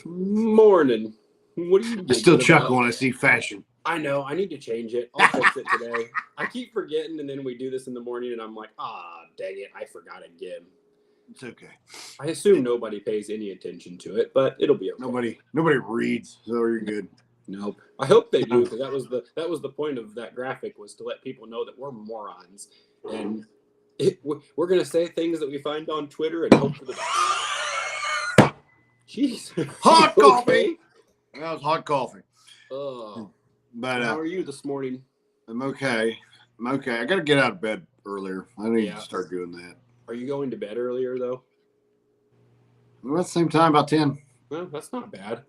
Morning. What are you I still giggling chuckle about? when I see fashion. I know. I need to change it. I'll fix it today. I keep forgetting, and then we do this in the morning, and I'm like, dang it, I forgot again. It's okay. I assume nobody pays any attention to it, but it'll be okay. Nobody reads, so you're good. Nope. I hope they do, because that was the point of that graphic, was to let people know that we're morons, and we're gonna say things that we find on Twitter and hope for the best. Jeez. Hot coffee. Okay? That was hot coffee. Oh. But how are you this morning? I'm okay. I got to get out of bed earlier. I need to start doing that. Are you going to bed earlier, though? Well, at the same time, about 10. Well, that's not bad.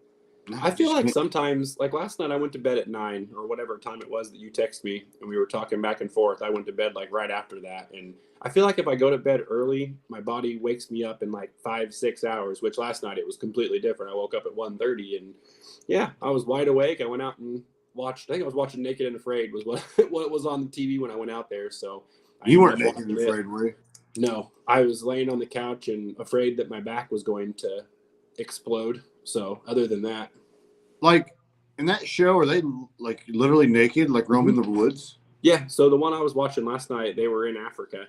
I feel like sometimes, like last night, I went to bed at 9 or whatever time it was that you texted me and we were talking back and forth. I went to bed like right after that. And I feel like if I go to bed early, my body wakes me up in like 5-6 hours, which last night it was completely different. I woke up at 1:30 and yeah, I was wide awake. I went out and watched, I think I was watching Naked and Afraid was what was on the TV when I went out there. So you weren't naked and afraid, were you? No, I was laying on the couch and afraid that my back was going to explode. So other than that, like in that show, are they like literally naked, like roaming the woods? Yeah. So the one I was watching last night, they were in Africa,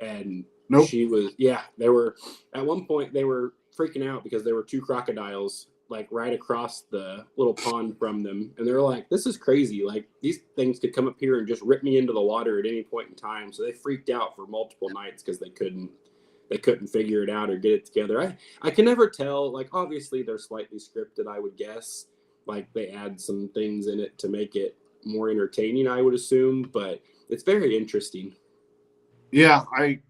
and she was. Yeah, they were. At one point, they were freaking out because there were 2 crocodiles like right across the little pond from them, and they're like, "This is crazy! Like these things could come up here and just rip me into the water at any point in time." So they freaked out for multiple nights because they couldn't figure it out or get it together. I can never tell. Like obviously they're slightly scripted, I would guess. Like they add some things in it to make it more entertaining, I would assume, but it's very interesting. Yeah, I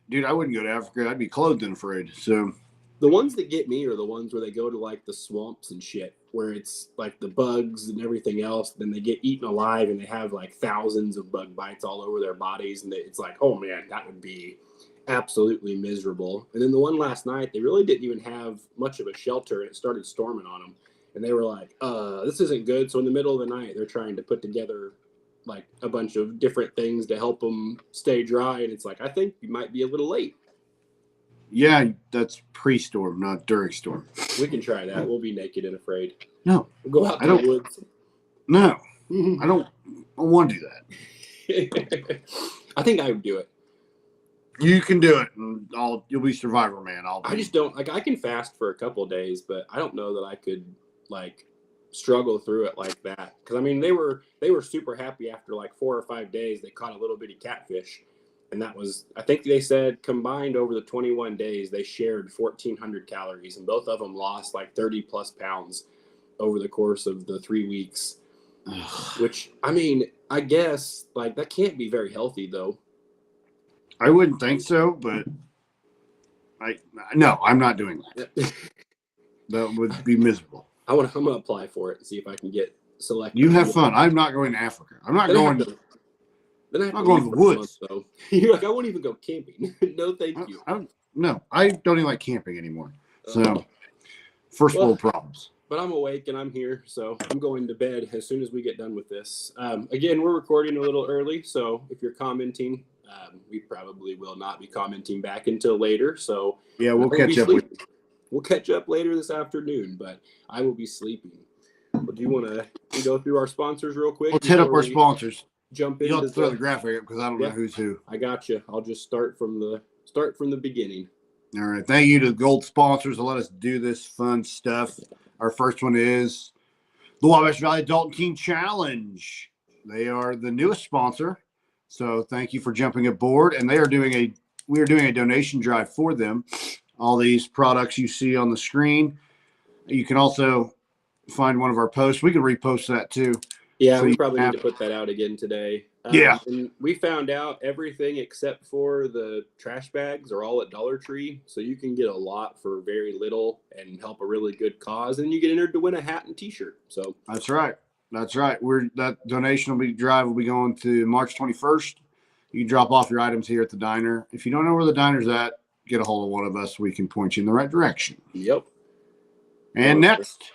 wouldn't go to Africa. I'd be clothed and afraid. So the ones that get me are the ones where they go to like the swamps and shit, where it's like the bugs and everything else. Then they get eaten alive and they have like thousands of bug bites all over their bodies. And it's like, oh man, that would be absolutely miserable. And then the one last night, they really didn't even have much of a shelter and it started storming on them. And they were like, this isn't good. So in the middle of the night, they're trying to put together like a bunch of different things to help them stay dry. And it's like, I think you might be a little late. Yeah, that's pre-storm, not during storm. We can try that. We'll be naked and afraid. No. We'll go out to the woods. No. I don't want to do that. I think I would do it. You can do it, and you'll be Survivor Man. I just don't like. I can fast for a couple of days, but I don't know that I could like struggle through it like that. Because I mean, they were super happy after like 4 or 5 days. They caught a little bitty catfish, and that was, I think they said combined over the 21 days they shared 1,400 calories, and both of them lost like 30 plus pounds over the course of the 3 weeks. Which I mean, I guess like that can't be very healthy though. I wouldn't think so, but I'm not doing that. That would be miserable. I'm gonna apply for it and see if I can get selected. You have fun. I'm not going to Africa. I'm not going to. Then I I'm not going to the woods. Month, you're like, I won't even go camping. No, thank you. I don't even like camping anymore. So, first world problems. But I'm awake and I'm here, so I'm going to bed as soon as we get done with this. Again, we're recording a little early, so if you're commenting, we probably will not be commenting back until later. So yeah, we'll catch up. We'll catch up later this afternoon, but I will be sleeping. But do you want to go through our sponsors real quick? Let's hit up our sponsors. Jump in. You'll have to throw the graphic up because I don't know who's who. I got you. I'll just start from the beginning. All right. Thank you to the gold sponsors to let us do this fun stuff. Our first one is the Wabash Valley Adult Teen Challenge. They are the newest sponsor. So thank you for jumping aboard. And we are doing a donation drive for them. All these products you see on the screen. You can also find one of our posts. We can repost that too. Yeah, so we probably need to put that out again today. Yeah. And we found out everything except for the trash bags are all at Dollar Tree. So you can get a lot for very little and help a really good cause. And you get entered to win a hat and t-shirt. So that's right. That's right. That donation drive will be going to March 21st. You can drop off your items here at the diner. If you don't know where the diner's at, get a hold of one of us. We can point you in the right direction. Yep. And next,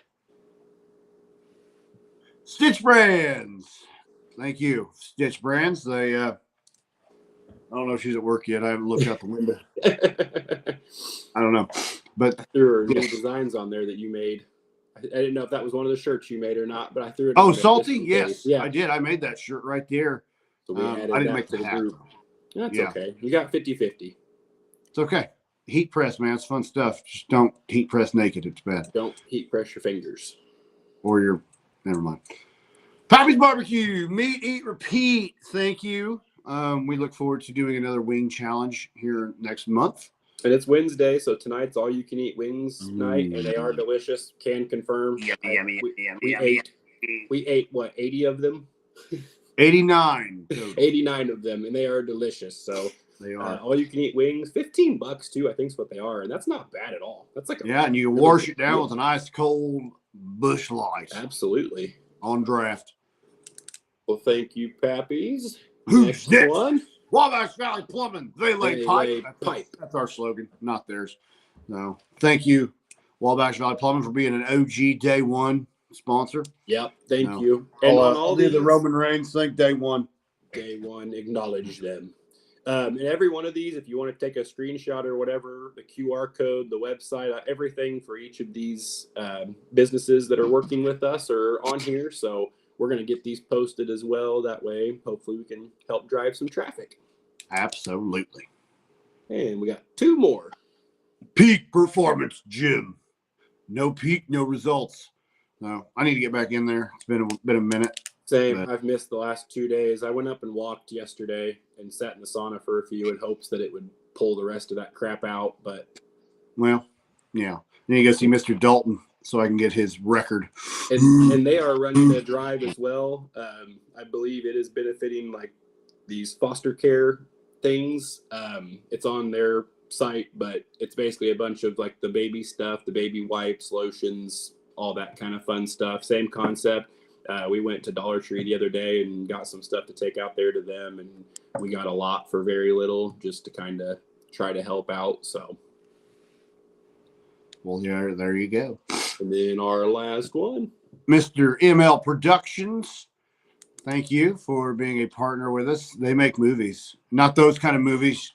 Stitch Brands. Thank you, Stitch Brands. They, I don't know if she's at work yet. I haven't looked out the window. I don't know, but there are new designs on there that you made. I didn't know if that was one of the shirts you made or not, but I threw it. Oh, on there salty? just in Yes, case. Yeah. I did. I made that shirt right there. So we added I didn't that make to the hat, group. though. That's Yeah. okay. You got 50-50. It's okay. Heat press, man. It's fun stuff. Just don't heat press naked. It's bad. Don't heat press your fingers. Or your, never mind. Pappy's Barbecue, meet, eat, repeat. Thank you. We look forward to doing another wing challenge here next month. And it's Wednesday, so tonight's all you can eat wings night, and they are delicious. Can confirm. We ate what, 80 of them? 89. 89 of them, and they are delicious. So they are all you can eat wings, $15 too, I think is what they are, and that's not bad at all. That's like and you really wash it deal. down with an ice cold Busch Light. Absolutely. On draft. Well, thank you, Pappies. Who's next? One. Wabash Valley Plumbing. They lay pipe. That's our slogan, not theirs. No. Thank you, Wabash Valley Plumbing, for being an OG day one sponsor. Yep. Thank you. And I'll do the Roman Reigns thing day one. Day one, acknowledge them. And every one of these, if you want to take a screenshot or whatever, the QR code, the website, everything for each of these businesses that are working with us are on here. So we're going to get these posted as well. That way, hopefully we can help drive some traffic. Absolutely. And we got two more. Peak Performance Gym. No peak, no results. No, I need to get back in there. It's been a minute. Same. I've missed the last 2 days. I went up and walked yesterday and sat in the sauna for a few in hopes that it would pull the rest of that crap out. But well, yeah. Then you go see Mr. Dalton so I can get his record. And they are running a drive as well. I believe it is benefiting like these foster care things. It's on their site, but it's basically a bunch of like the baby stuff, the baby wipes, lotions, all that kind of fun stuff. Same concept. We went to Dollar Tree the other day and got some stuff to take out there to them, and we got a lot for very little just to kind of try to help out. So, well, yeah, there you go. And then our last one, Mr. ML Productions. Thank you for being a partner with us. They make movies, not those kind of movies.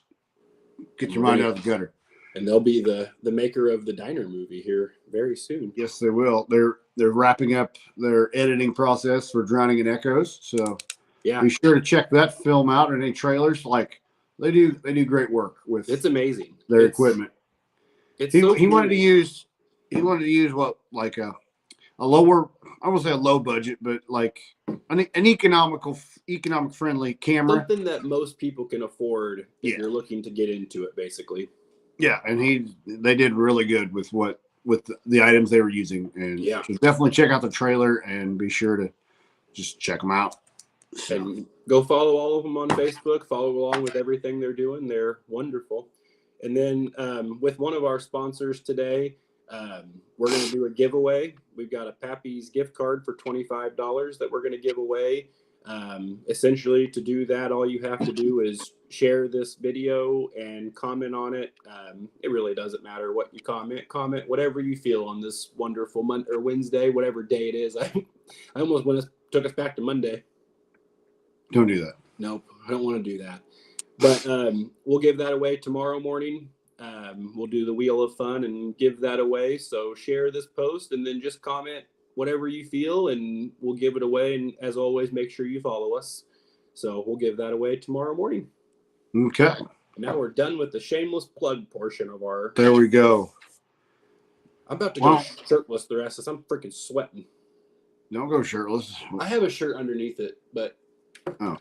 Get your mind out of the gutter. And they'll be the maker of the Diner movie here very soon. Yes, they will. They're wrapping up their editing process for Drowning in Echoes. So yeah, be sure to check that film out and any trailers. Like they do great work with. It's amazing. Their equipment. He wanted to use what, like a lower, I won't say a low budget, but like an economic friendly camera. Something that most people can afford if you're looking to get into it, basically. Yeah, and they did really good with the items they were using, and so definitely check out the trailer and be sure to just check them out. And go follow all of them on Facebook. Follow along with everything they're doing. They're wonderful. And then with one of our sponsors today, we're going to do a giveaway. We've got a Pappy's gift card for $25 that we're going to give away. Essentially, to do that, all you have to do is share this video and comment on it. It really doesn't matter what you comment whatever you feel on this wonderful Monday or Wednesday, whatever day it is. I almost took us back to Monday. Don't do that. Nope, I don't want to do that. But we'll give that away tomorrow morning. We'll do the Wheel of Fun and give that away. So share this post and then just comment whatever you feel, and we'll give it away. And as always, make sure you follow us. So we'll give that away tomorrow morning. Okay. Now we're done with the shameless plug portion of our. There we go. I'm about to go shirtless the rest of this. I'm freaking sweating. Don't go shirtless. I have a shirt underneath it, but. Oh.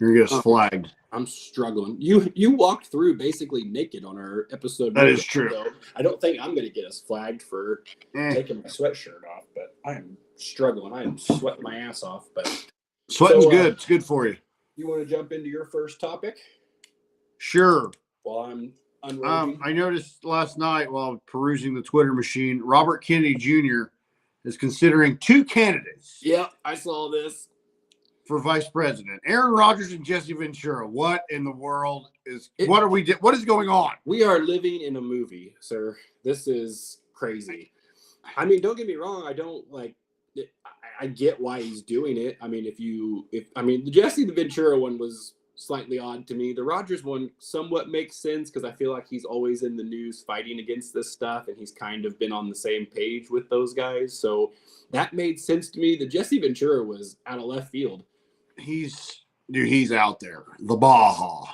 You're going to get flagged. I'm struggling. You walked through basically naked on our episode. That is true. So I don't think I'm going to get us flagged for taking my sweatshirt off, but I am struggling. I am sweating my ass off. But sweating's good. It's good for you. You want to jump into your first topic? Sure. While I'm unloading. I noticed last night while perusing the Twitter machine, Robert Kennedy Jr. is considering two candidates. Yeah, I saw this. For vice president, Aaron Rodgers and Jesse Ventura. What in the world what is going on? We are living in a movie, sir. This is crazy. I mean, don't get me wrong. I don't like I get why he's doing it. I mean, the Jesse Ventura one was slightly odd to me. The Rodgers one somewhat makes sense because I feel like he's always in the news fighting against this stuff, and he's kind of been on the same page with those guys. So that made sense to me. The Jesse Ventura was out of left field. He's out there. The Baja.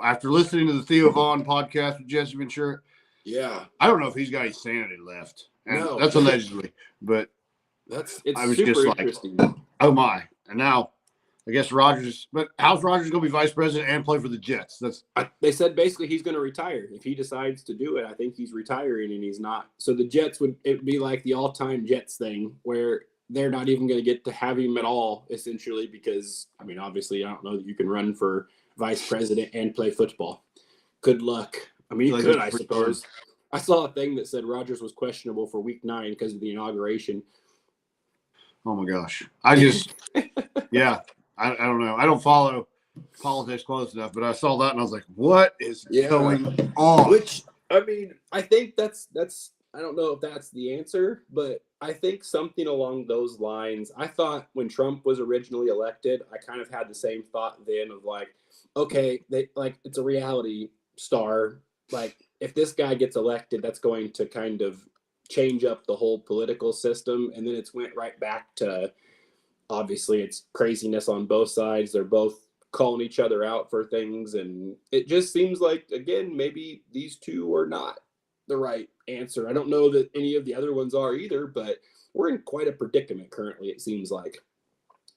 After listening to the Theo Vaughn podcast with Jesse Ventura, yeah, I don't know if he's got any sanity left. And no, that's allegedly, but it's I was super just interesting. Like, oh my! And now, I guess Rodgers. But how's Rodgers going to be vice president and play for the Jets? They said basically he's going to retire if he decides to do it. I think he's retiring, and he's not. So the Jets would be like the all-time Jets thing where they're not even going to get to have him at all, essentially, because I mean, obviously, I don't know that you can run for vice president and play football. Good luck. I mean, you could, I suppose. I saw a thing that said Rodgers was questionable for Week 9 because of the inauguration. Oh my gosh! I just, yeah, I don't know. I don't follow politics close enough, but I saw that and I was like, what is going on? Which, I mean, I think that's. I don't know if that's the answer, but I think something along those lines. I thought when Trump was originally elected, I kind of had the same thought then of like, okay, it's a reality star. Like, if this guy gets elected, that's going to kind of change up the whole political system. And then it's went right back to, obviously, it's craziness on both sides. They're both calling each other out for things. And it just seems like, again, maybe these two are not the right answer. I don't know that any of the other ones are either, but we're in quite a predicament currently, it seems like.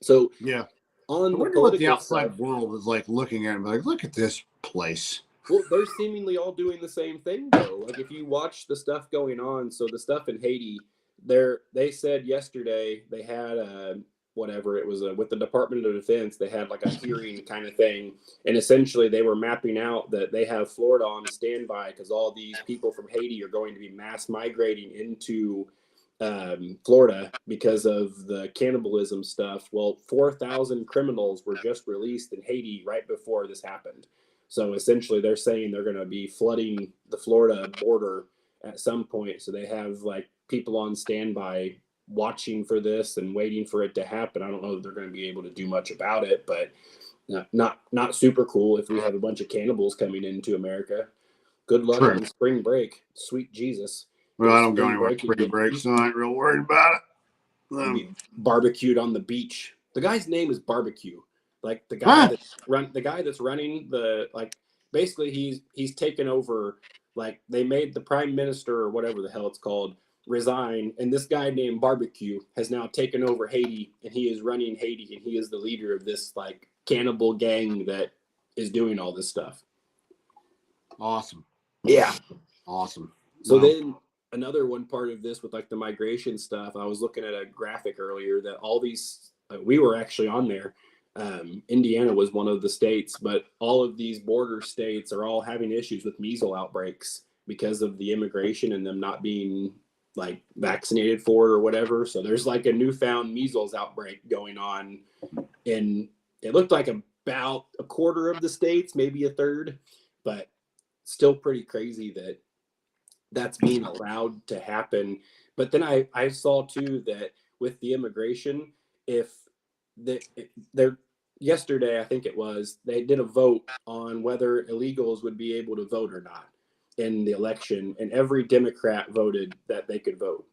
So yeah, on I wonder what the outside world is like looking at him like, look at this place. Well, they're seemingly all doing the same thing though. Like if you watch the stuff going on, so the stuff in Haiti, they said yesterday they had whatever it was with the Department of Defense, they had like a hearing kind of thing, and essentially they were mapping out that they have Florida on standby because all these people from Haiti are going to be mass migrating into Florida because of the cannibalism stuff. Well, 4,000 criminals were just released in Haiti right before this happened. So essentially they're saying they're going to be flooding the Florida border at some point. So they have like people on standby watching for this and waiting for it to happen. I don't know that they're going to be able to do much about it, but not super cool if we have a bunch of cannibals coming into America. Good luck on spring break. Sweet Jesus. Well, I don't go anywhere spring break, so I ain't real worried about it. Be barbecued on the beach. The guy's name is Barbecue. Like the guy that's running the, like, basically he's taken over. Like they made the prime minister or whatever the hell it's called resign, and this guy named Barbecue has now taken over Haiti, and he is running Haiti, and he is the leader of this like cannibal gang that is doing all this stuff. Awesome. Yeah. Awesome. So then another one part of this with like the migration stuff, I was looking at a graphic earlier that all these, we were actually on there. Indiana was one of the states, but all of these border states are all having issues with measles outbreaks because of the immigration and them not being like vaccinated for it or whatever. So there's like a newfound measles outbreak going on, and it looked like about a quarter of the states, maybe a third, but still pretty crazy that that's being allowed to happen. But then I saw too that with the immigration, if they're yesterday, I think it was, they did a vote on whether illegals would be able to vote or not in the election, and every Democrat voted that they could vote,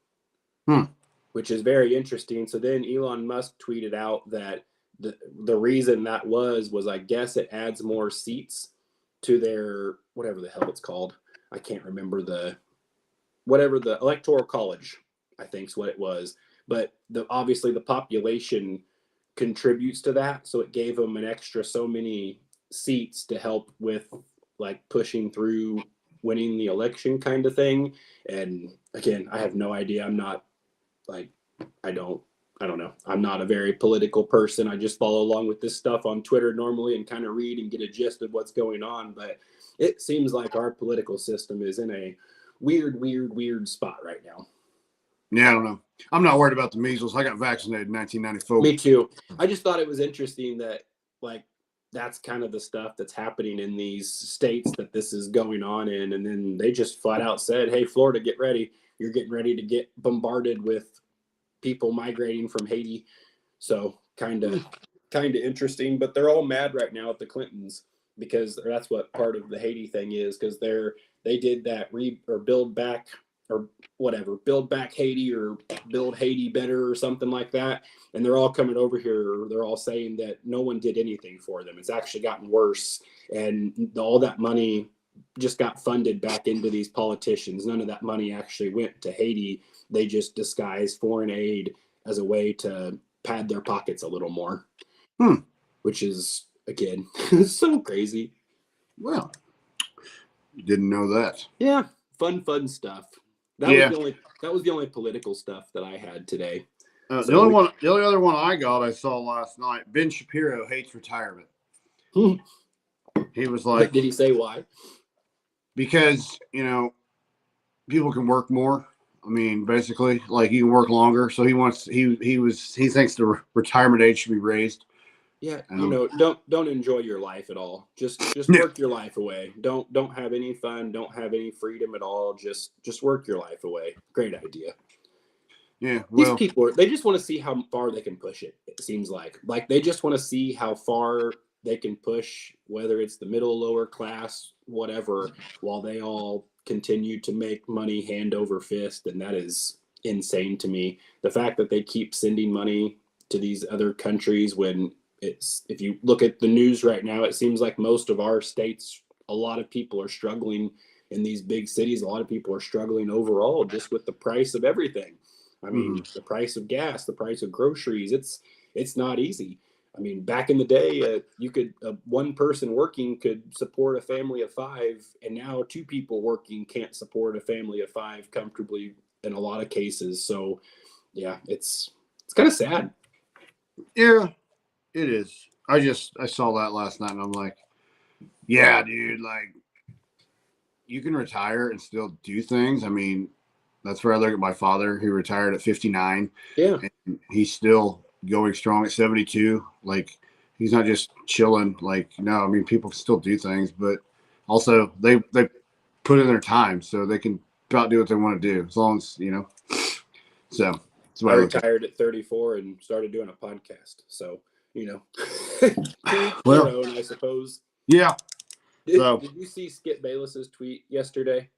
which is very interesting. So then Elon Musk tweeted out that the reason that was I guess it adds more seats to their, whatever the hell it's called. I can't remember the electoral college, I think is what it was. But obviously the population contributes to that. So it gave them an extra so many seats to help with like pushing through winning the election kind of thing. And again, I have no idea. I'm not like, I don't know. I'm not a very political person. I just follow along with this stuff on Twitter normally and kind of read and get a gist of what's going on. But it seems like our political system is in a weird spot right now. Yeah, I don't know. I'm not worried about the measles. I got vaccinated in 1994. Me too. I just thought it was interesting that like that's kind of the stuff that's happening in these states that this is going on in. And then they just flat out said, hey, Florida, get ready. You're getting ready to get bombarded with people migrating from Haiti. So kind of kind of interesting, but they're all mad right now at the Clintons because that's what part of the Haiti thing is, because they did that build back or whatever, build back Haiti or build Haiti better or something like that. And they're all coming over here. They're all saying that no one did anything for them. It's actually gotten worse. And all that money just got funded back into these politicians. None of that money actually went to Haiti. They just disguised foreign aid as a way to pad their pockets a little more, which is, again, so crazy. Well, didn't know that. Yeah, fun stuff. That was the only political stuff that I had today. The only other one I saw last night. Ben Shapiro hates retirement. He was like, did he say why? Because people can work more. I mean, basically, like you can work longer. So he thinks the retirement age should be raised. Yeah, don't enjoy your life at all. Just work your life away. Don't have any fun. Don't have any freedom at all. Just work your life away. Great idea. Yeah, well, these people they just want to see how far they can push it. It seems like they just want to see how far they can push, whether it's the middle, lower class, whatever, while they all continue to make money hand over fist, and that is insane to me. The fact that they keep sending money to these other countries when if you look at the news right now, it seems like most of our states, a lot of people are struggling in these big cities. A lot of people are struggling overall just with the price of everything. I mean, the price of gas, the price of groceries, it's not easy. I mean, back in the day, one person working could support a family of 5, and now 2 people working can't support a family of 5 comfortably in a lot of cases. So, yeah, it's kind of sad. Yeah. It is. I saw that last night and I'm like, yeah, dude, like you can retire and still do things. I mean, that's where I look at my father, who retired at 59. Yeah. And he's still going strong at 72. Like he's not just chilling. Like, no, I mean, people can still do things, but also they put in their time so they can about do what they want to do as long as, so. I retired at 34 and started doing a podcast. So, well, their own, I suppose. Yeah. Did you see Skip Bayless's tweet yesterday?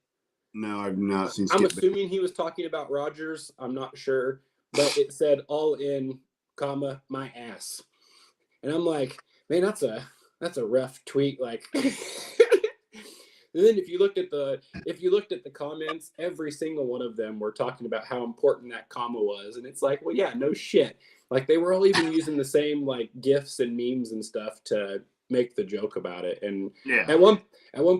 No, I've not seen. I'm assuming he was talking about Rodgers. I'm not sure, but it said "all in, comma my ass," and I'm like, man, that's a rough tweet. Like, and then if you looked at the comments, every single one of them were talking about how important that comma was, and it's like, well, yeah, no shit. Like they were all even using the same like GIFs and memes and stuff to make the joke about it. And at one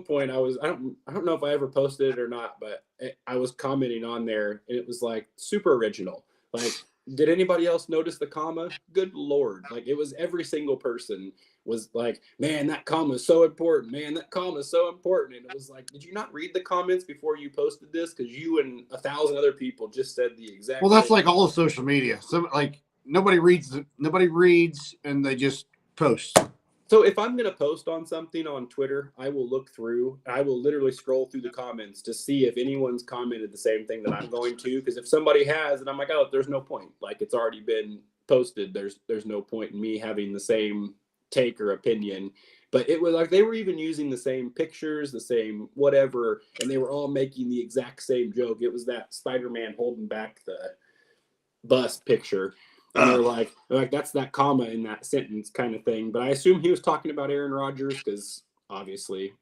point I don't know if I ever posted it or not, but I was commenting on there and it was like super original. Like, did anybody else notice the comma? Good Lord. Like it was every single person was like, man, that comma is so important. Man, that comma is so important. And it was like, did you not read the comments before you posted this? Because you and 1,000 other people just said the exact Well, that's same like all of social media. So like nobody reads and they just post. So if I'm going to post on something on Twitter, I will look through, I will literally scroll through the comments to see if anyone's commented the same thing that I'm going to. Because if somebody has, and I'm like, oh, there's no point. Like it's already been posted. There's no point in me having the same take or opinion. But it was like they were even using the same pictures, the same whatever, and they were all making the exact same joke. It was that Spider-Man holding back the bus picture. And they're like, that's that comma in that sentence kind of thing. But I assume he was talking about Aaron Rodgers because obviously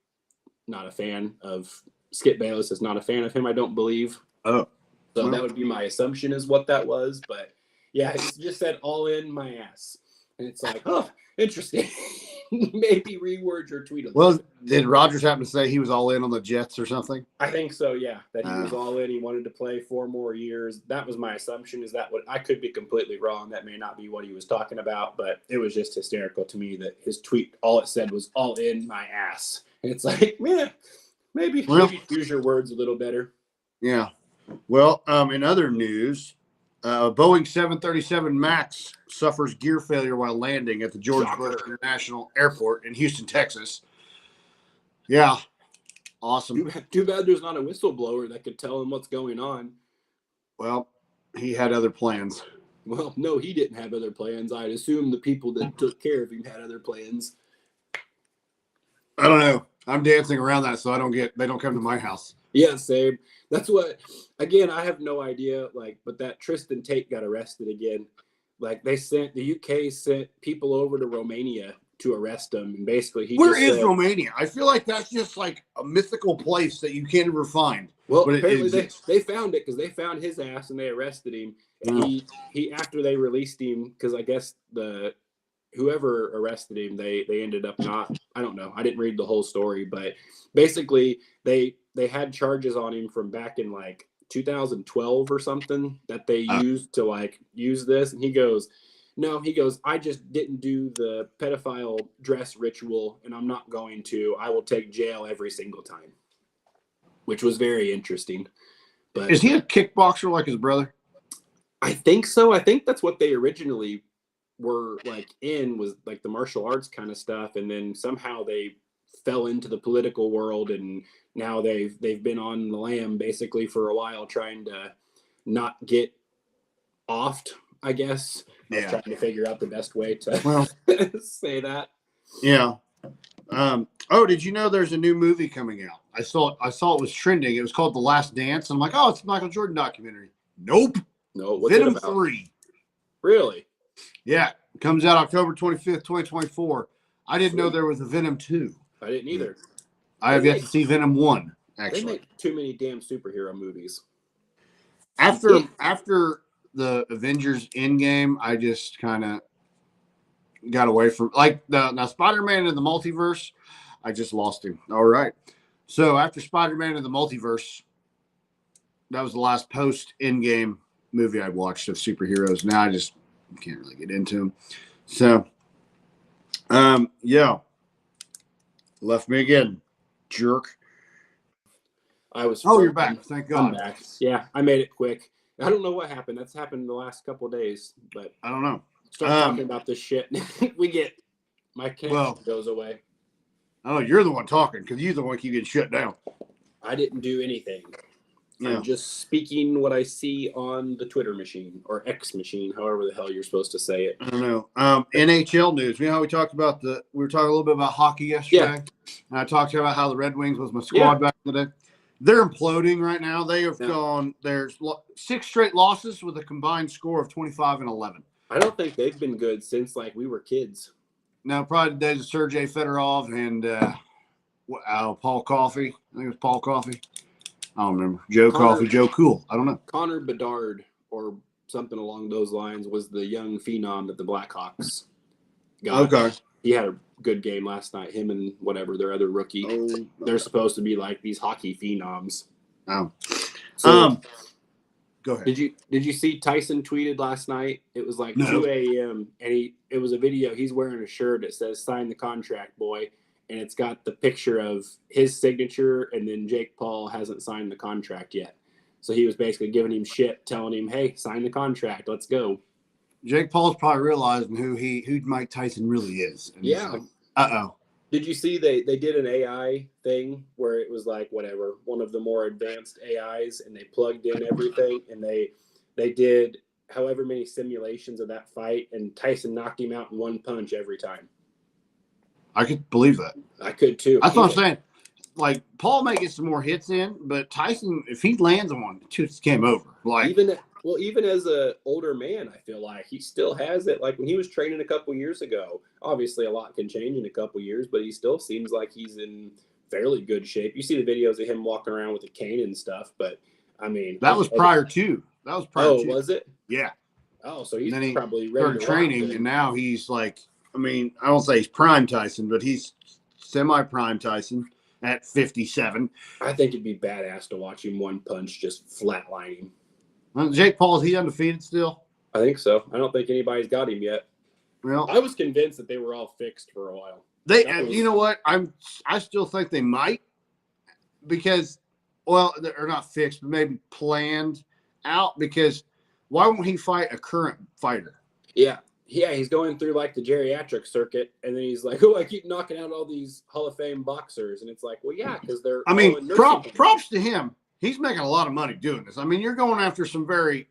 not a fan of Skip Bayless is not a fan of him, I don't believe. Oh. So that would be my assumption is what that was. But yeah, it just said all in my ass. And it's like, oh, interesting. Maybe reword your tweet a little bit. Did Rodgers happen to say he was all in on the Jets or something? I think so, yeah. That he was all in. He wanted to play 4 more years. That was my assumption. Is that what I could be completely wrong? That may not be what he was talking about, but it was just hysterical to me that his tweet, all it said was all in my ass. And it's like, yeah, maybe use your words a little better. Yeah. Well, in other news, Boeing 737 MAX suffers gear failure while landing at the George Bush International Airport in Houston, Texas. Yeah. Awesome. Too bad there's not a whistleblower that could tell him what's going on. Well, he had other plans. Well, no, he didn't have other plans. I'd assume the people that took care of him had other plans. I don't know. I'm dancing around that so they don't come to my house. Yeah, same. That's what, again, I have no idea. Like, but that Tristan Tate got arrested again. Like, the UK sent people over to Romania to arrest him. And basically, Where is Romania? I feel like that's just like a mythical place that you can't ever find. Well, but apparently they found it because they found his ass and they arrested him. And he after they released him, because I guess whoever arrested him, they ended up not. I don't know. I didn't read the whole story, but basically they had charges on him from back in like 2012 or something that they used to like use this. And he goes, no, he goes, I just didn't do the pedophile dress ritual, and I'm not going to. I will take jail every single time, which was very interesting. But is he a kickboxer like his brother? I think so. I think that's what they originally were like was like the martial arts kind of stuff, and then somehow they fell into the political world, and now they've been on the lam basically for a while, trying to not get offed, I guess. I was trying to figure out the best way to say that. Yeah. Oh, did you know there's a new movie coming out? I saw it was trending. It was called The Last Dance. And I'm like, oh, it's a Michael Jordan documentary. Nope. No, what's Venom it about? 3. Really? Yeah. It comes out October 25th, 2024. I didn't know there was a Venom 2. I didn't either. I have yet to see Venom 1, actually. They make too many damn superhero movies. After the Avengers Endgame, I just kind of got away from like now Spider-Man in the multiverse. I just lost him. All right. So after Spider-Man in the multiverse, that was the last post Endgame movie I watched of superheroes. Now I just can't really get into them. So, yeah, left me again, jerk. You're back. Thank God. I'm back. Yeah, I made it quick. I don't know what happened. That's happened the last couple of days, but I don't know. Start talking about this shit. My connection goes away. Oh, you're the one talking because you're the one keep getting shut down. I didn't do anything. Yeah. I'm just speaking what I see on the Twitter machine or X machine, however the hell you're supposed to say it. I don't know. NHL news. You know how we talked about we were talking a little bit about hockey yesterday? Yeah. And I talked about how the Red Wings was my squad back in the day. They're imploding right now. They have gone, there's 6 straight losses with a combined score of 25-11. I don't think they've been good since like we were kids. No, probably the days of Sergei Fedorov and Paul Coffey. I think it was Paul Coffey. I don't remember. Coffey, Joe Cool. I don't know. Connor Bedard or something along those lines was the young phenom that the Blackhawks got. Okay. He had a good game last night. Him and whatever their other rookie. Oh. They're supposed to be like these hockey phenoms. Oh. So, go ahead. Did you see Tyson tweeted last night? It was like 2 a.m. and it was a video. He's wearing a shirt that says "Sign the contract, boy," and it's got the picture of his signature, and then Jake Paul hasn't signed the contract yet. So he was basically giving him shit, telling him, "Hey, sign the contract. Let's go." Jake Paul's probably realizing who Mike Tyson really is. And yeah. Like, Did you see they did an AI thing where it was like whatever, one of the more advanced AIs, and they plugged in everything, and they did however many simulations of that fight, and Tyson knocked him out in one punch every time. I could believe that. I could too. That's what I'm saying. Like Paul may get some more hits in, but Tyson, if he lands on one, it's game over. Like even as a older man, I feel like he still has it. Like when he was training a couple years ago, obviously a lot can change in a couple years, but he still seems like he's in fairly good shape. You see the videos of him walking around with a cane and stuff, but I mean, that was prior to. That was prior to. Oh, was it? Yeah. Oh, so he's probably ready started to training, and now he's like, I mean, I don't say he's prime Tyson, but he's semi-prime Tyson at 57. I think it'd be badass to watch him one punch just flatline him. Jake Paul, is he undefeated still? I think so. I don't think anybody's got him yet. Well, I was convinced that they were all fixed for a while. You know what? I still think they might, because, well, they're not fixed, but maybe planned out, because why won't he fight a current fighter? Yeah. Yeah, he's going through like the geriatric circuit, and then he's like, "Oh, I keep knocking out all these Hall of Fame boxers," and it's like, "Well, yeah, because they're." I mean, props to him. He's making a lot of money doing this. I mean, you're going after some very,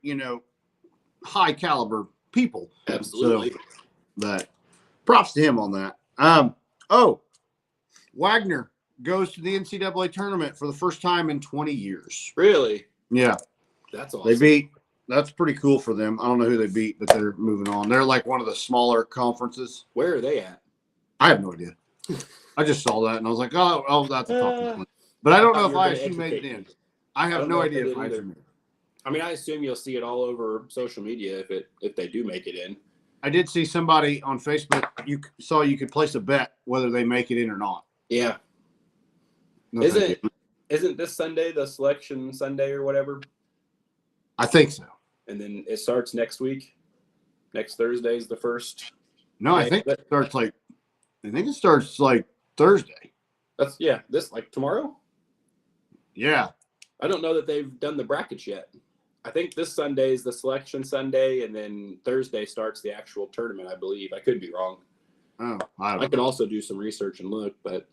high caliber people. Absolutely. So that props to him on that. Wagner goes to the NCAA tournament for the first time in 20 years. Really? Yeah. That's awesome. That's pretty cool for them. I don't know who they beat, but they're moving on. They're like one of the smaller conferences. Where are they at? I have no idea. I just saw that and I was like, oh, that's a talking point. But I don't know if ISU made it in. I have no idea if ISU made it. I mean, I assume you'll see it all over social media if they do make it in. I did see somebody on Facebook. You could place a bet whether they make it in or not. Yeah. No, isn't this Sunday the selection Sunday or whatever? I think so. And then it starts next week. Next Thursday is the first. No, I think it starts like Thursday. This like tomorrow? Yeah. I don't know that they've done the brackets yet. I think this Sunday is the selection Sunday, and then Thursday starts the actual tournament, I believe. I could be wrong. Oh, I can also do some research and look, but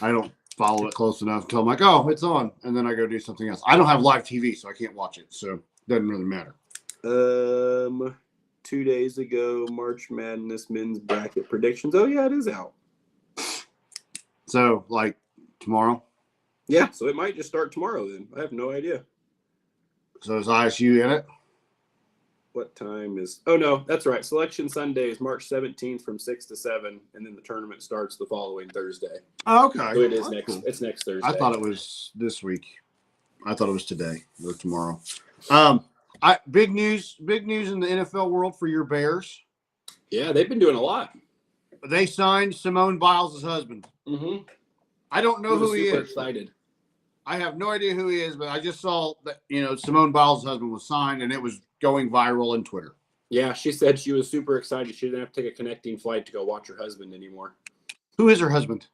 I don't follow it close enough until I'm like, oh, it's on, and then I go do something else. I don't have live TV, so I can't watch it, so it doesn't really matter. 2 days ago, March Madness men's bracket predictions. Oh yeah, it is out. So like tomorrow? Yeah, so it might just start tomorrow then. I have no idea. So is ISU in it? What time is? Oh no, that's right. Selection Sunday is March 17th from 6 to 7, and then the tournament starts the following Thursday. Oh, okay. So it is next. Cool. It's next Thursday. I thought it was this week. I thought it was today or tomorrow. Big news in the NFL world for your Bears. Yeah, they've been doing a lot. They signed Simone Biles' husband. Mm-hmm. I don't know who he is. Excited. I have no idea who he is, but I just saw that Simone Biles' husband was signed, and it was going viral on Twitter. Yeah, she said she was super excited. She didn't have to take a connecting flight to go watch her husband anymore. Who is her husband?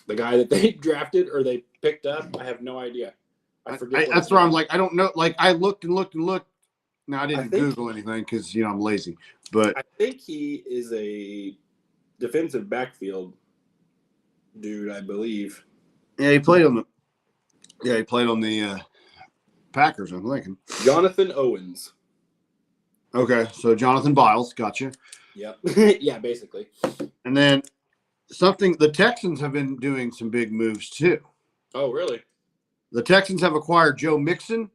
The guy that they drafted or they picked up. I have no idea. I forget. That's where I'm like, I don't know. Like I looked and looked and looked. No, I didn't Google anything because I'm lazy. But I think he is a defensive backfield dude, I believe. Yeah, he played on the Packers, I'm thinking. Jonathan Owens. Okay, so Jonathan Biles, gotcha. Yep. Yeah, basically. And then the Texans have been doing some big moves too. Oh, really? The Texans have acquired Joe Mixon,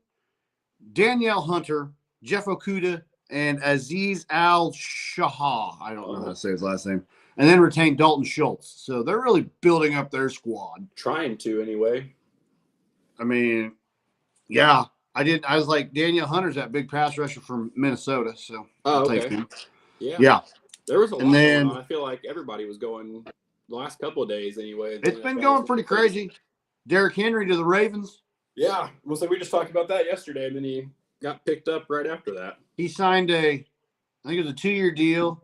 Danielle Hunter, Jeff Okudah, and Aziz Al-Shah. I don't know how to say his last name. And then retained Dalton Schultz. So they're really building up their squad. Trying to, anyway. I mean, yeah. I was like, Danielle Hunter's that big pass rusher from Minnesota. So I'll take him. Yeah. There was a lot going on. I feel like everybody was going the last couple of days anyway. It's been going pretty crazy. Derrick Henry to the Ravens. Yeah. Well, so we just talked about that yesterday, and then he got picked up right after that. He signed I think it was a 2-year deal,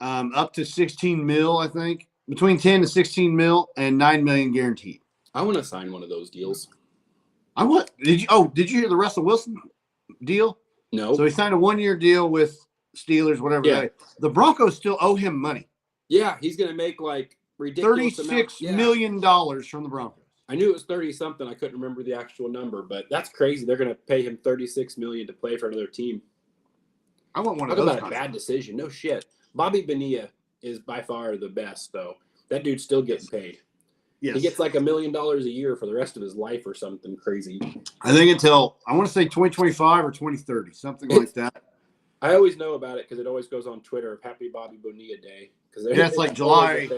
up to 16 mil, I think. Between 10 to 16 mil and 9 million guaranteed. I want to sign one of those deals. Did you hear the Russell Wilson deal? No. So he signed a 1-year deal with Steelers, whatever. Yeah. The Broncos still owe him money. Yeah, he's going to make like ridiculous $36 million from the Broncos. I knew it was 30 something. I couldn't remember the actual number, but that's crazy. They're going to pay him $36 million to play for another team. I want one of those. Talk about a bad decision. No shit. Bobby Bonilla is by far the best, though. That dude's still getting paid. Yes. He gets like $1 million a year for the rest of his life or something crazy. I think until, I want to say 2025 or 2030, something like that. I always know about it because it always goes on Twitter of Happy Bobby Bonilla Day. Yeah, it's like July.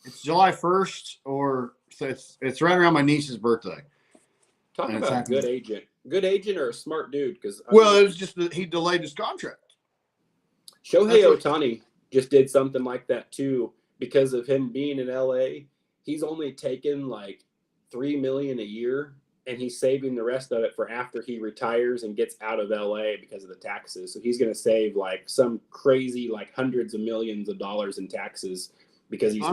It's July 1st, or it's right around my niece's birthday. Talk about a good agent. Good agent or a smart dude? Because it was just that he delayed his contract. Shohei Ohtani just did something like that too because of him being in LA. He's only taken like $3 million a year, and he's saving the rest of it for after he retires and gets out of LA because of the taxes. So he's going to save like some crazy, like hundreds of millions of dollars in taxes because he's.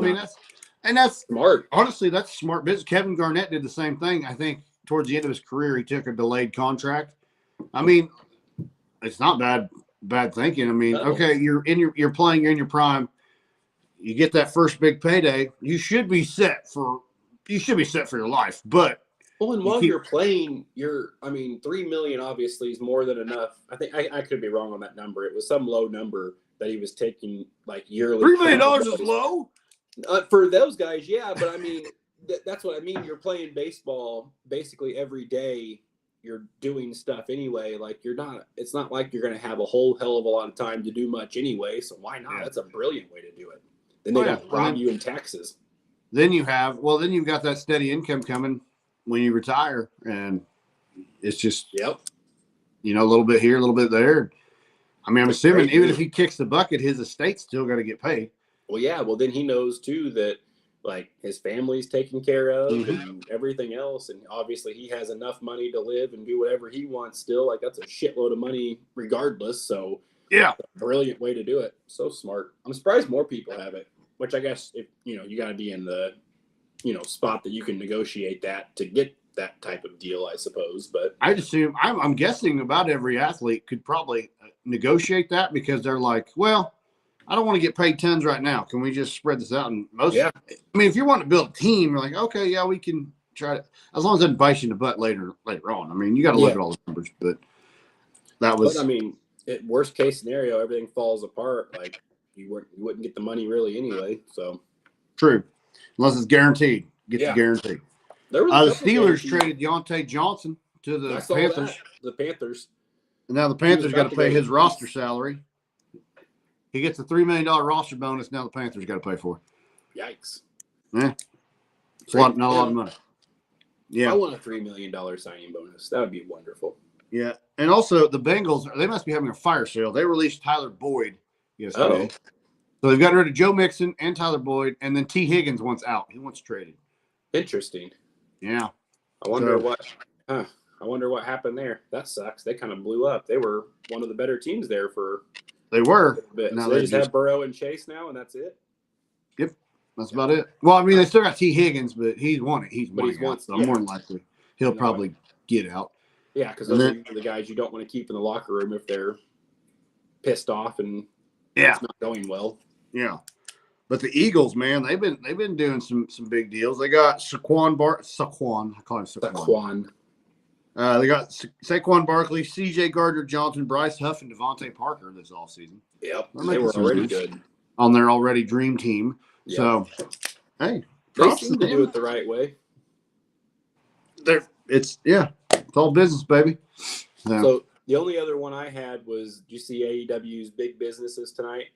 That's smart. Honestly, that's smart business. Kevin Garnett did the same thing. I think towards the end of his career, he took a delayed contract. I mean, it's not bad thinking. I mean, okay, you're in your prime. You get that first big payday. You should be set for your life. But Well, and while you're playing, I mean, 3 million obviously is more than enough. I think I could be wrong on that number. It was some low number that he was taking like yearly. $3 million is low for those guys, yeah. But I mean, that's what I mean. You're playing baseball basically every day. You're doing stuff anyway. Like you're not. It's not like you're going to have a whole hell of a lot of time to do much anyway. So why not? Yeah. That's a brilliant way to do it. Then they don't rob you in taxes. Then you've got that steady income coming when you retire, and it's just a little bit here, a little bit there. I mean, I'm assuming even if he kicks the bucket, his estate's still got to get paid. Well, yeah. Well, then he knows too that like his family's taken care of and everything else, and obviously he has enough money to live and do whatever he wants. Still, like that's a shitload of money, regardless. So yeah, a brilliant way to do it. So smart. I'm surprised more people have it. Which I guess if you got to be in the spot that you can negotiate that to get that type of deal, I suppose. But I assume I'm guessing about every athlete could probably negotiate that because they're like, well, I don't want to get paid tons right now. Can we just spread this out? And I mean, if you want to build a team, you're like, okay, yeah, we can try to, as long as it doesn't bite you in the butt later on. I mean, you got to look at all the numbers, but that was. But I mean, worst case scenario, everything falls apart. Like you wouldn't get the money really anyway. So true, unless it's guaranteed. Get the guarantee. The Steelers traded Deontay Johnson to the Panthers. The Panthers. And now the Panthers got to pay his roster salary. He gets a $3 million roster bonus. Now the Panthers got to pay for. Yikes! Yeah, it's not a lot of money. Yeah, I want a $3 million signing bonus. That would be wonderful. Yeah, and also the Bengals, they must be having a fire sale. They released Tyler Boyd yesterday. So they've gotten rid of Joe Mixon and Tyler Boyd, and then T. Higgins wants out. He wants traded. Interesting. Yeah. I wonder what happened there. That sucks. They kind of blew up. They were one of the better teams there for. They were. Now so they just have Burrow and Chase now, and that's it. Yep, that's about it. Well, I mean, they still got T. Higgins, but he's won it. He's won it. So more than likely, he'll probably get out. Yeah, because those are the guys you don't want to keep in the locker room if they're pissed off and it's not going well. Yeah. But the Eagles, man, they've been doing some big deals. They got Saquon. I call him Saquon. They got Saquon Barkley, C.J. Gardner-Johnson, Bryce Huff, and Devontae Parker this offseason. Yep, they were already good on their already dream team. Yep. So, hey, they seem to do it the right way. It's all business, baby. Yeah. So the only other one I had was, did you see AEW's Big Businesses tonight?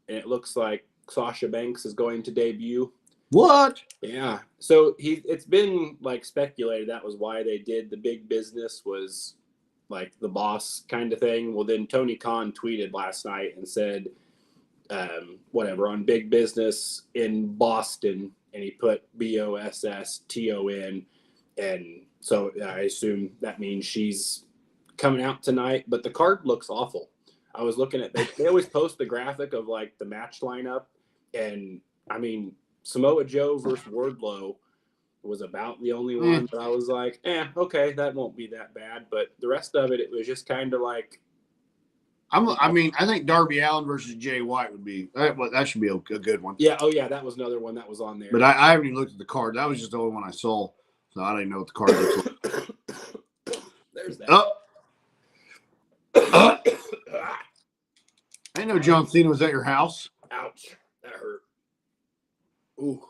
And it looks like Sasha Banks is going to debut. What? Yeah. So it's been like speculated that was why they did the Big Business, was like the boss kind of thing. Well, then Tony Khan tweeted last night and said, on Big Business in Boston, and he put BOSSTON. And so I assume that means she's coming out tonight, but the card looks awful. I was looking at, they always post the graphic of like the match lineup, and I mean, Samoa Joe versus Wardlow was about the only one, but I was like, okay, that won't be that bad. But the rest of it was just kind of like. I think Darby Allin versus Jay White would be that should be a good one. Yeah. Oh yeah, that was another one that was on there. But I haven't even looked at the card. That was just the only one I saw, so I didn't know what the card looks like. There's that. I didn't know John Cena was at your house. Ouch, that hurt. Ooh.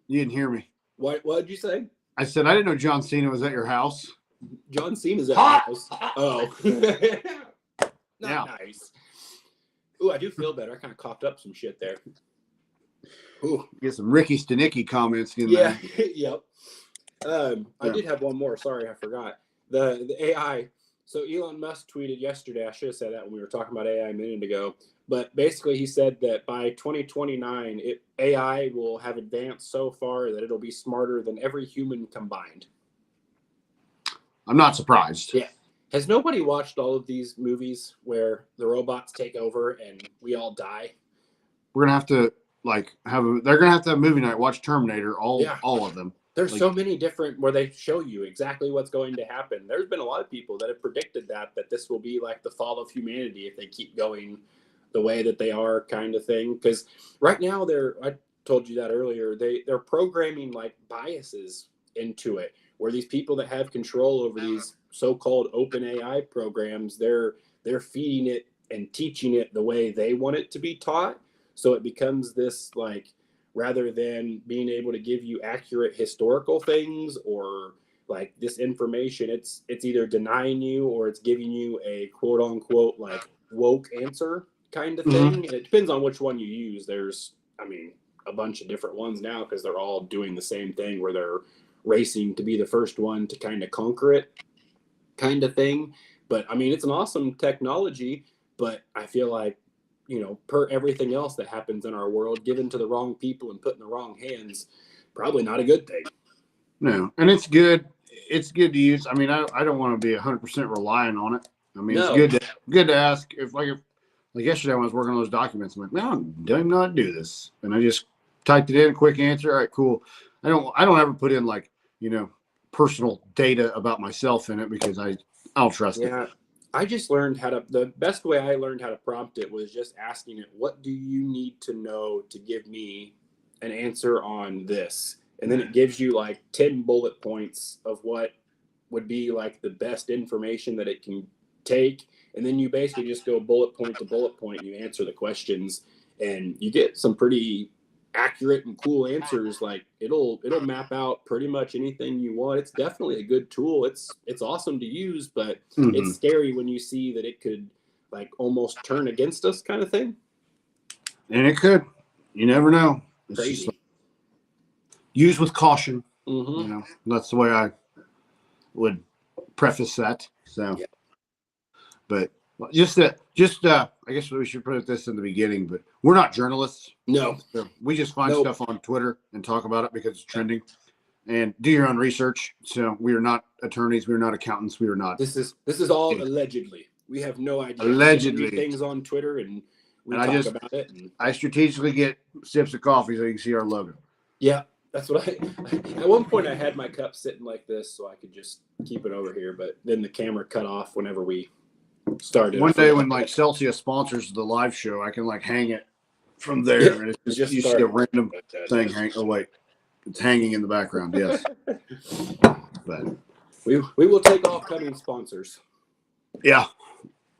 You didn't hear me. What did you say? I said I didn't know John Cena was at your house. John Cena's at my house. Oh. Nice. Ooh, I do feel better. I kind of coughed up some shit there. Ooh. Get some Ricky Stanicki comments in there. Yep. I did have one more. Sorry, I forgot. The AI. So Elon Musk tweeted yesterday. I should have said that when we were talking about AI a minute ago. But basically, he said that by 2029, AI will have advanced so far that it'll be smarter than every human combined. I'm not surprised. Yeah. Has nobody watched all of these movies where the robots take over and we all die? We're gonna have to they're gonna have to have movie night. Watch Terminator, all of them. There's so many different where they show you exactly what's going to happen. There's been a lot of people that have predicted that this will be like the fall of humanity if they keep going the way that they are, kind of thing. Because right now I told you that earlier, they're programming like biases into it, where these people that have control over these so-called open AI programs, they're feeding it and teaching it the way they want it to be taught. So it becomes this, like, rather than being able to give you accurate historical things or like this information, it's either denying you or it's giving you a quote unquote like woke answer kind of thing. And it depends on which one you use. There's, I mean, a bunch of different ones now because they're all doing the same thing where they're racing to be the first one to kind of conquer it kind of thing. But I mean, it's an awesome technology, but I feel like, you know, per everything else that happens in our world, given to the wrong people and put in the wrong hands, probably not a good thing. No, and it's good. It's good to use. I mean, I don't want to be 100% reliant on it. I mean, No. it's good to ask. If like yesterday when I was working on those documents, I'm like, no, do not do this, and I just typed it in, quick answer. All right, cool. I don't ever put in like, you know, personal data about myself in it because I don't trust it. Yeah. I just learned how to, the best way I learned how to prompt it was just asking it, what do you need to know to give me an answer on this? And then it gives you like 10 bullet points of what would be like the best information that it can take. And then you basically just go bullet point to bullet point and you answer the questions and you get some pretty accurate and cool answers. Like it'll map out pretty much anything you want. It's definitely a good tool. It's awesome to use, but it's scary when you see that it could like almost turn against us kind of thing. And it could. You never know. It's Crazy. just like, use with caution. You know, that's the way I would preface that. So, yeah. But I guess we should put this in the beginning, but we're not journalists. No. So we just find stuff on Twitter and talk about it because it's trending. And do your own research. So we are not attorneys. We are not accountants. We are not. This is all allegedly. We have no idea. Allegedly. We read things on Twitter and we and talk about it. And I strategically get sips of coffee so you can see our logo. Yeah, that's what at one point I had my cup sitting like this so I could just keep it over here, but then the camera cut off whenever we started. One day when like Celsius sponsors the live show, I can like hang it from there, Yeah, and it's just you see a random thing hang. Oh wait, it's hanging in the background. Yes, but we will take all coming sponsors. Yeah,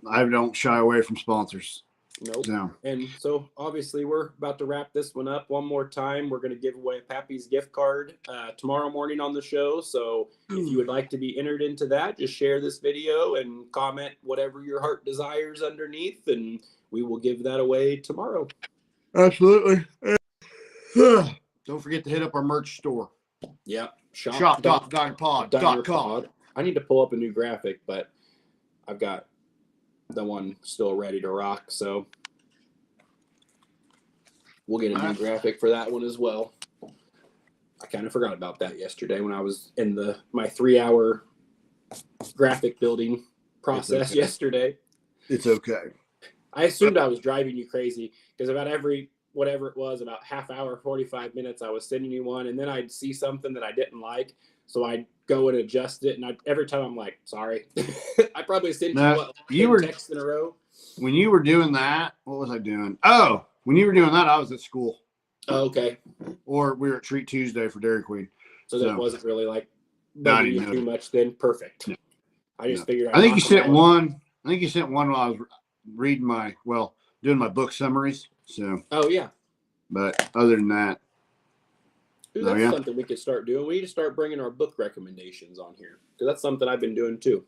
I don't shy away from sponsors. Nope. No. And so obviously we're about to wrap this one up one more time. We're going to give away Pappy's gift card tomorrow morning on the show. So if you would like to be entered into that, just share this video and comment whatever your heart desires underneath, and we will give that away tomorrow. Absolutely. Don't forget to hit up our merch store. Yeah. Shop.dinerpod.com. I need to pull up a new graphic, but I've got the one still ready to rock, so we'll get a new graphic for that one as well. I kind of forgot about that yesterday when I was in my 3-hour graphic building process yesterday. It's okay. I assumed I was driving you crazy because about every whatever it was, about half hour, 45 minutes, I was sending you one, and then I'd see something that I didn't like, so I'd go and adjust it, and every time I'm like, sorry. I probably sent you 10 texts in a row. When you were doing that, what was I doing? Oh, when you were doing that, I was at school. Oh, okay. Or we were at Treat Tuesday for Dairy Queen. So that wasn't really like bugging you too much then? Perfect. No. I just figured I think you sent one. I think you sent one while I was reading doing my book summaries. So. Oh, yeah. But other than that. Dude, that's something we could start doing. We need to start bringing our book recommendations on here, because that's something I've been doing too.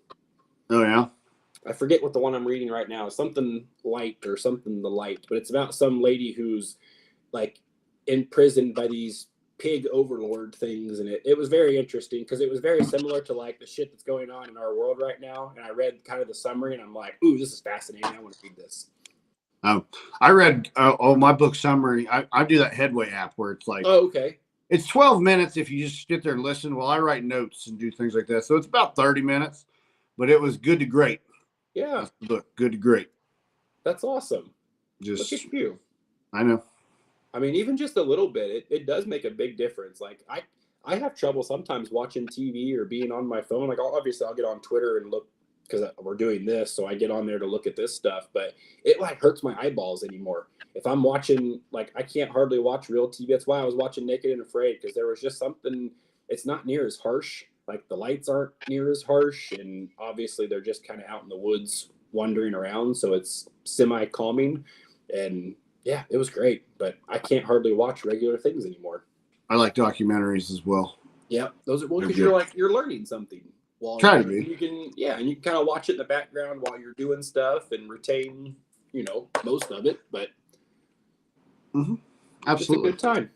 Oh, yeah? I forget what the one I'm reading right now is. Something light or something the light, but it's about some lady who's like imprisoned by these pig overlord things, and it was very interesting because it was very similar to like the shit that's going on in our world right now. And I read kind of the summary, and I'm like, ooh, this is fascinating. I want to read this. I read my book summary. I do that Headway app where it's like, oh, okay. It's 12 minutes if you just sit there and listen while I write notes and do things like that. So it's about 30 minutes, but it was good to great. Yeah. Look, good to great. That's awesome. Just look at you. I know. I mean, even just a little bit, it does make a big difference. Like I have trouble sometimes watching TV or being on my phone. Like obviously I'll get on Twitter and look because we're doing this. So I get on there to look at this stuff, but it like hurts my eyeballs anymore. If I'm watching, like I can't hardly watch real TV. That's why I was watching Naked and Afraid, because there was just something, it's not near as harsh Like the lights aren't near as harsh, and obviously they're just kind of out in the woods wandering around, so it's semi calming. And yeah, it was great, but I can't hardly watch regular things anymore. I like documentaries as well. Yeah, those are well They're because good. you're learning something while Try to be. you can and you can kind of watch it in the background while you're doing stuff and retain most of it, but Absolutely. just a good time.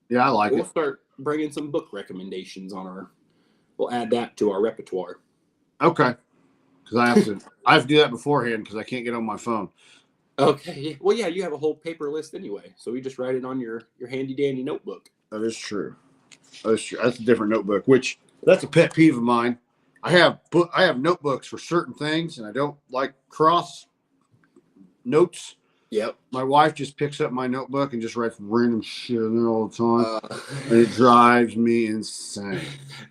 Yeah, I like We'll it. start bringing some book recommendations on our. We'll add that to our repertoire. Okay. Because I have to do that beforehand because I can't get on my phone. Okay. Well, yeah, you have a whole paper list anyway, so we just write it on your handy dandy notebook. That is true. That's a different notebook, which that's a pet peeve of mine. I have notebooks for certain things, and I don't like cross notes. Yep. My wife just picks up my notebook and just writes random shit in there all the time, and it Uh, drives me insane.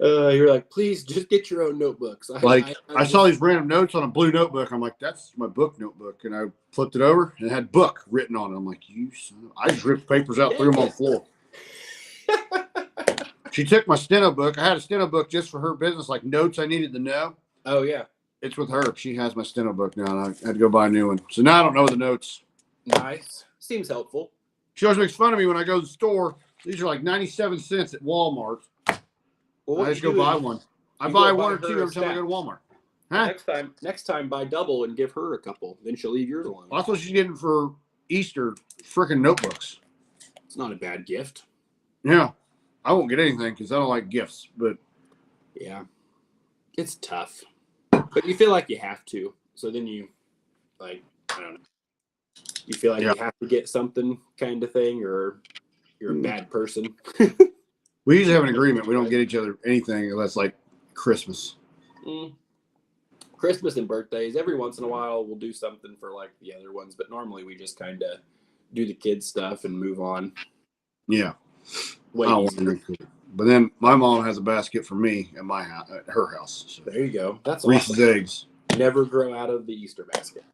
you're like, please just get your own notebooks. I saw these random notes on a blue notebook. I'm like, that's my book notebook, and I flipped it over and it had book written on it. I'm like, you son of... I just ripped papers out, threw them on the floor. She took my steno book. I had a steno book just for her business, like notes I needed to know. Oh yeah. It's with her. She has my steno book now, and I had to go buy a new one. So now I don't know the notes. Nice. Seems helpful. She always makes fun of me when I go to the store. These are like 97 cents at Walmart. Well, I just go buy one. I buy one or two every time I go to Walmart. Huh? Next time, buy double and give her a couple. Then she'll leave yours alone. Well, that's what she's getting for Easter. Freaking notebooks. It's not a bad gift. Yeah, I won't get anything because I don't like gifts. But yeah, it's tough. But you feel like you have to. So then you, I don't know. You feel like you have to get something kind of thing, or you're a bad person. We usually have an agreement. We don't get each other anything unless like Christmas. Christmas and birthdays. Every once in a while, we'll do something for like the other ones, but normally we just kind of do the kids stuff and move on. Yeah. Way easier. But then my mom has a basket for me at my house, at her house. So. There you go. That's Reese's awesome. eggs. Never grow out of the Easter basket.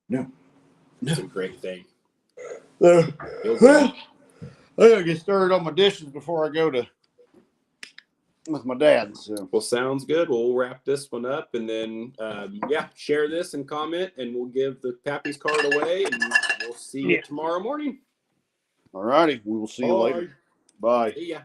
No. It's a great thing. I gotta get started on my dishes before I go with my dad. So. Well, sounds good. We'll wrap this one up, and then share this and comment, and we'll give the Pappy's card away, and we'll see you tomorrow morning. All righty. We will see you later. Bye. See ya.